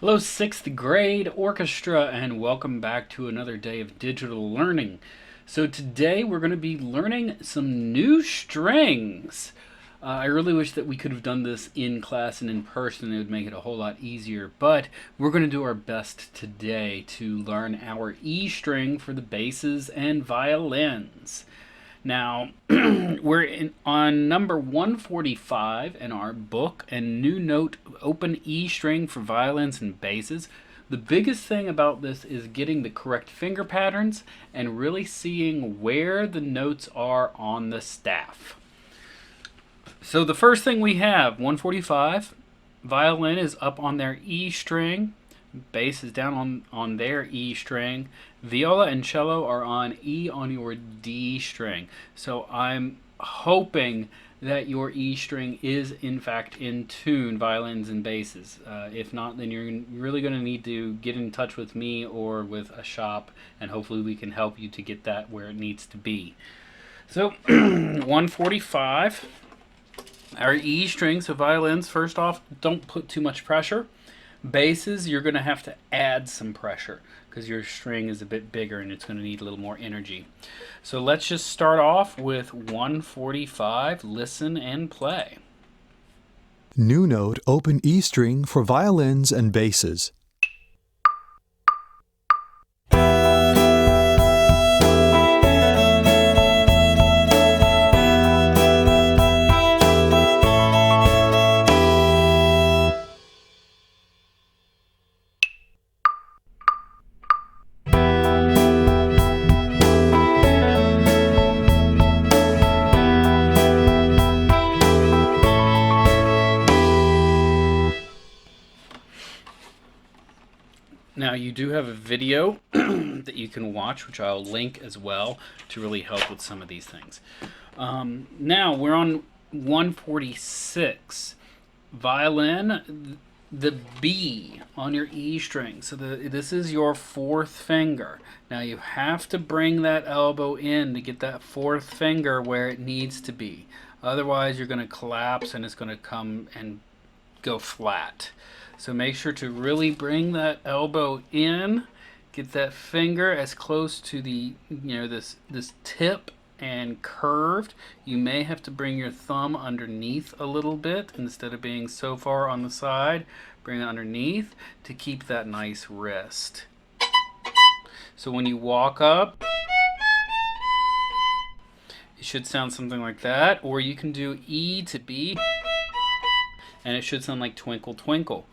Hello, 6th grade orchestra, and welcome back to another day of digital learning. So today we're going to be learning some new strings. I really wish that we could have done this in class and in person. It would make it a whole lot easier, but we're going to do our best today to learn our E string for the basses and violins. Now, on number 145 in our book, and new note open E string for violins and basses. The biggest thing about this is getting the correct finger patterns and really seeing where the notes are on the staff. So the first thing we have, 145, violin is up on their E string. Bass is down on their E string. Viola and cello are on E on your D string. So I'm hoping that your E string is in fact in tune, violins and basses. If not, then you're really going to need to get in touch with me or with a shop, and hopefully we can help you to get that where it needs to be. So 145, our E string. So violins, first off, don't put too much pressure. Basses, you're going to have to add some pressure because your string is a bit bigger and it's going to need a little more energy. So let's just start off with 145. Listen and play. New note open E string for violins and basses. Now you do have a video that you can watch, which I'll link as well to really help with some of these things. Now we're on 146. Violin, the B on your E string. So this is your fourth finger. Now you have to bring that elbow in to get that fourth finger where it needs to be. Otherwise you're going to collapse and it's going to come and go flat. So make sure to really bring that elbow in, get that finger as close to the, this tip and curved. You may have to bring your thumb underneath a little bit instead of being so far on the side. Bring it underneath to keep that nice wrist. So when you walk up, it should sound something like that, or you can do E to B, and it should sound like Twinkle Twinkle.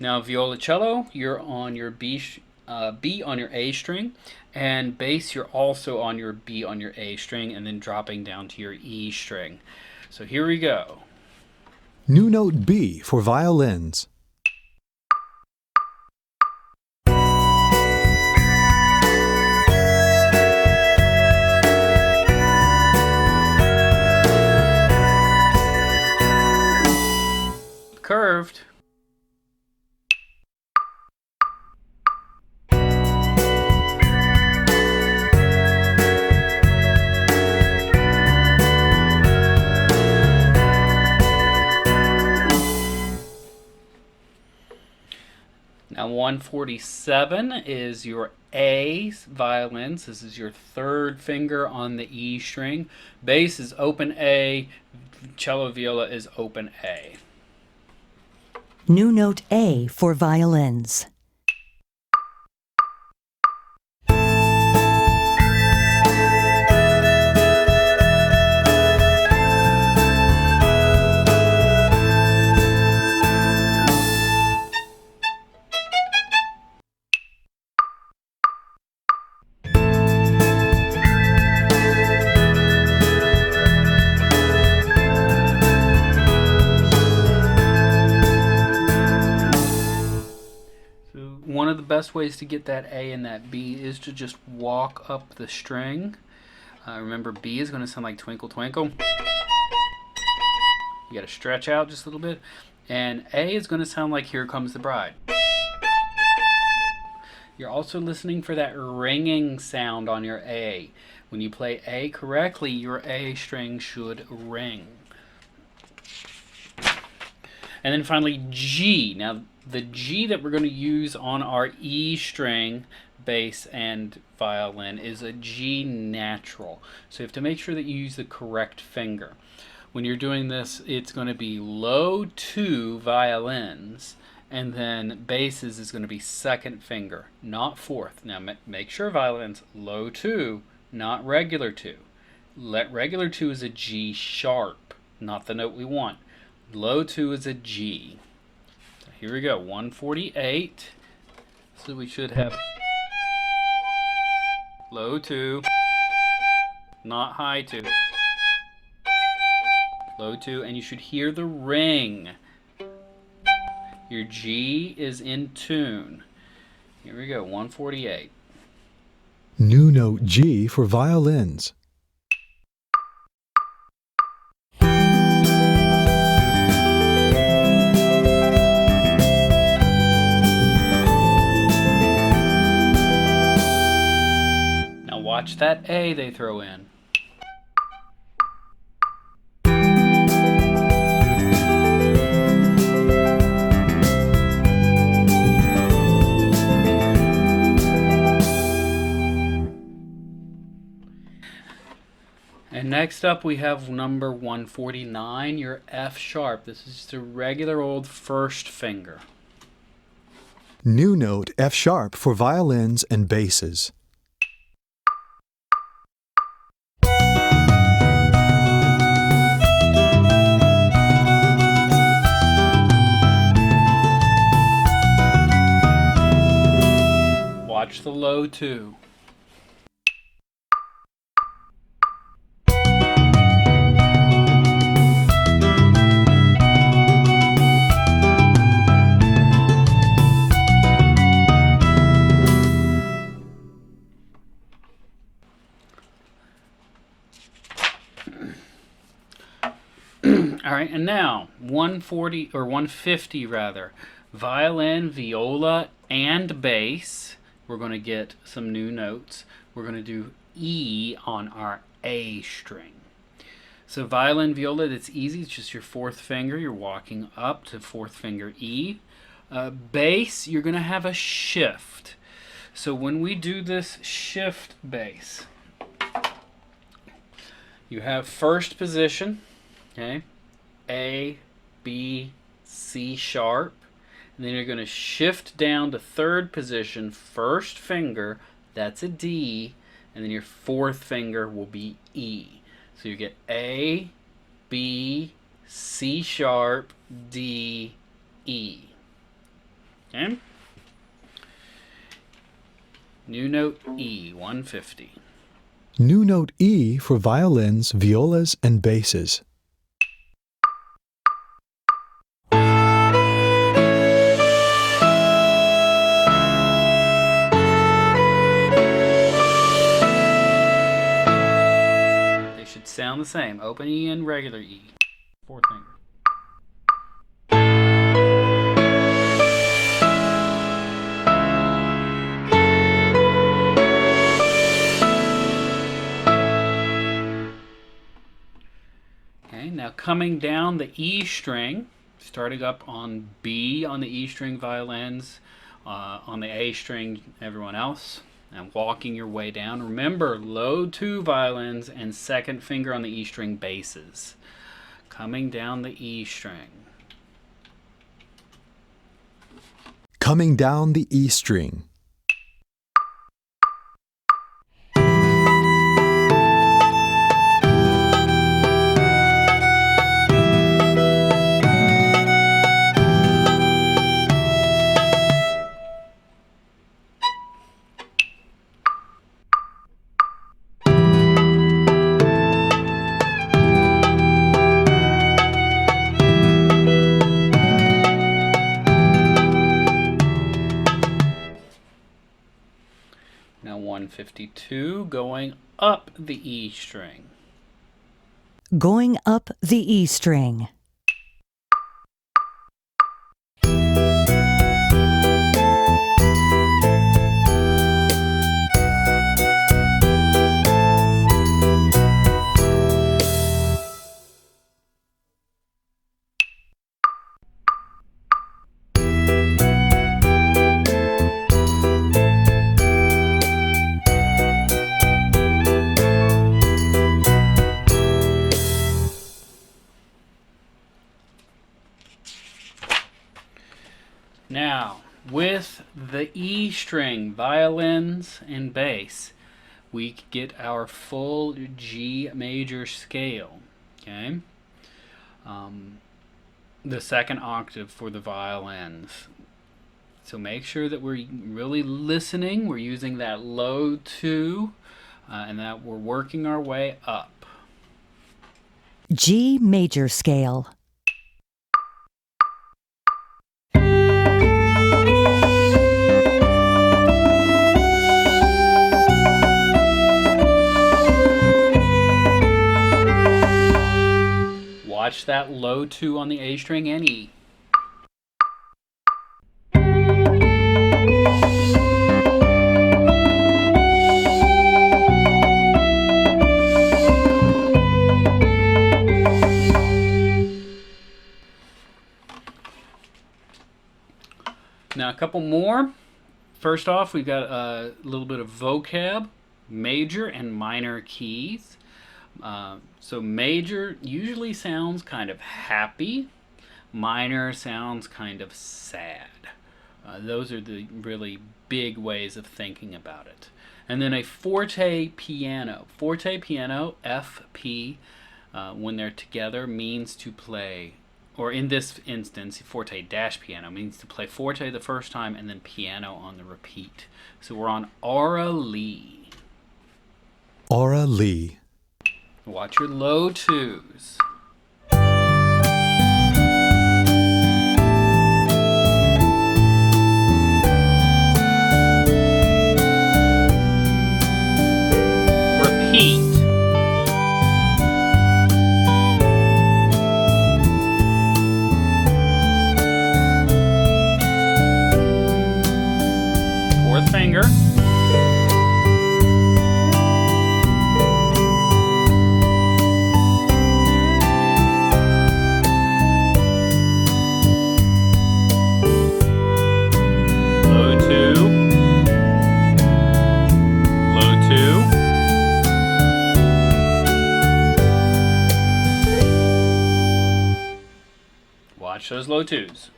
Now violoncello, you're on your B on your A string, and bass, you're also on your B on your A string, and then dropping down to your E string. So here we go. New note B for violins. Curved. Now 147 is your A violins. This is your third finger on the E string. Bass is open A. Cello viola is open A. New note A for violins. One of the best ways to get that A and that B is to just walk up the string. Remember, B is going to sound like Twinkle Twinkle. You got to stretch out just a little bit. And A is going to sound like Here Comes the Bride. You're also listening for that ringing sound on your A. When you play A correctly, your A string should ring. And then finally G. Now the G that we're going to use on our E string, bass, and violin is a G natural. So you have to make sure that you use the correct finger. When you're doing this, it's going to be low 2 violins, and then basses is going to be second finger, not fourth. Now make sure violins low 2, not regular 2. Regular 2 is a G sharp, not the note we want. Low 2 is a G. So here we go, 148. So we should have low 2, not high 2. Low 2, and you should hear the ring. Your G is in tune. Here we go, 148. New note G for violins. Now watch that A they throw in. And next up we have number 149, your F sharp. This is just a regular old first finger. New note F sharp for violins and basses. Watch the low 2. All right, and now 140 or 150 rather, violin, viola, and bass. We're going to get some new notes. We're going to do E on our A string. So violin, viola, that's easy. It's just your fourth finger. You're walking up to fourth finger E. Bass, you're going to have a shift. So when we do this shift bass, you have first position, okay? A, B, C sharp, and then you're going to shift down to third position, first finger, that's a D, and then your fourth finger will be E. So you get A, B, C sharp, D, E. Okay? New note E, 150. New note E for violins, violas, and basses. Sound the same. Open E and regular E. Fourth finger. Okay, now coming down the E string, starting up on B on the E string violins, on the A string everyone else, and walking your way down. Remember, low 2 violins and second finger on the E string basses. Coming down the E string. Coming down the E string. Now 152, going up the E string. Going up the E string. Now, with the E string, violins and bass, we get our full G major scale. Okay? The second octave for the violins. So make sure that we're really listening. We're using that low 2 and that we're working our way up. G major scale. Watch that low 2 on the A string and E. Now a couple more. First off, we've got a little bit of vocab, major and minor keys. So major usually sounds kind of happy. Minor sounds kind of sad. Those are the really big ways of thinking about it. And then a forte piano. Forte piano, FP, when they're together, means to play, or in this instance, forte dash piano means to play forte the first time and then piano on the repeat. So we're on Aura Lee. Aura Lee. Watch your low 2s. Repeat. Fourth finger. Low 2. Low 2. Watch those low 2s.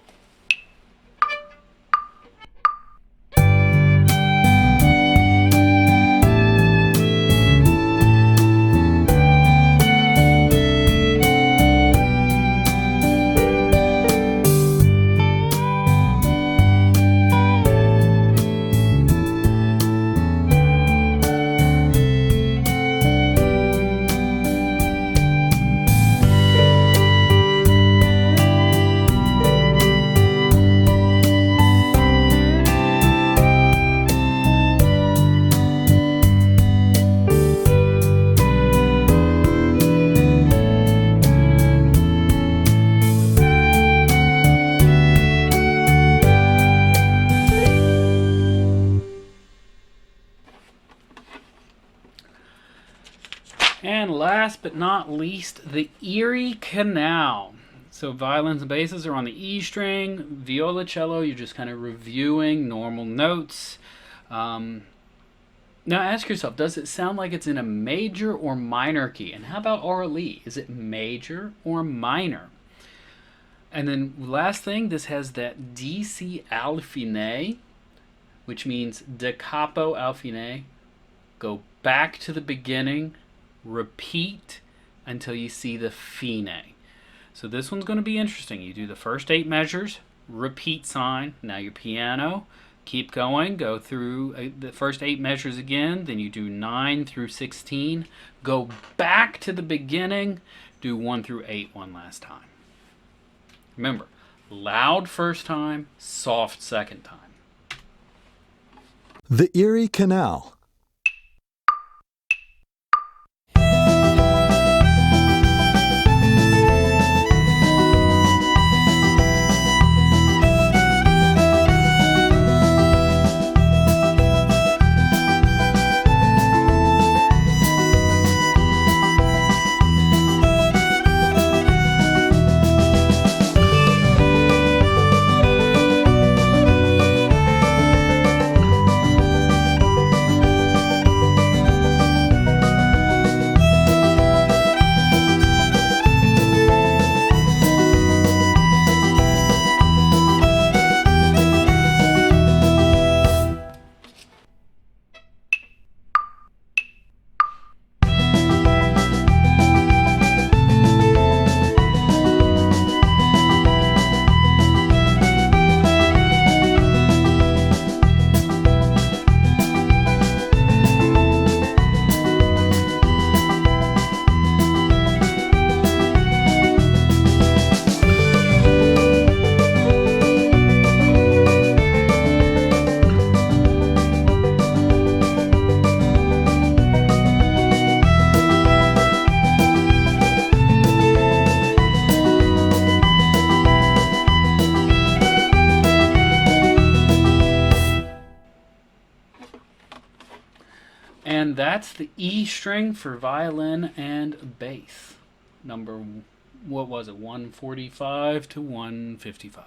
And last but not least, the Erie Canal. So violins and basses are on the E string. Violoncello, you're just kind of reviewing normal notes. Now ask yourself, does it sound like it's in a major or minor key? And how about Aura Lee? Is it major or minor? And then last thing, this has that DC al fine, which means da capo al fine. Go back to the beginning, repeat until you see the fine. So this one's going to be interesting. You do the first 8 measures, repeat sign. Now your piano, keep going, go through the first 8 measures again, then you do 9 through 16. Go back to the beginning, do 1 through 8 one last time. Remember, loud first time, soft second time. The Erie Canal. And that's the E string for violin and bass. Number, what was it, 145 to 155.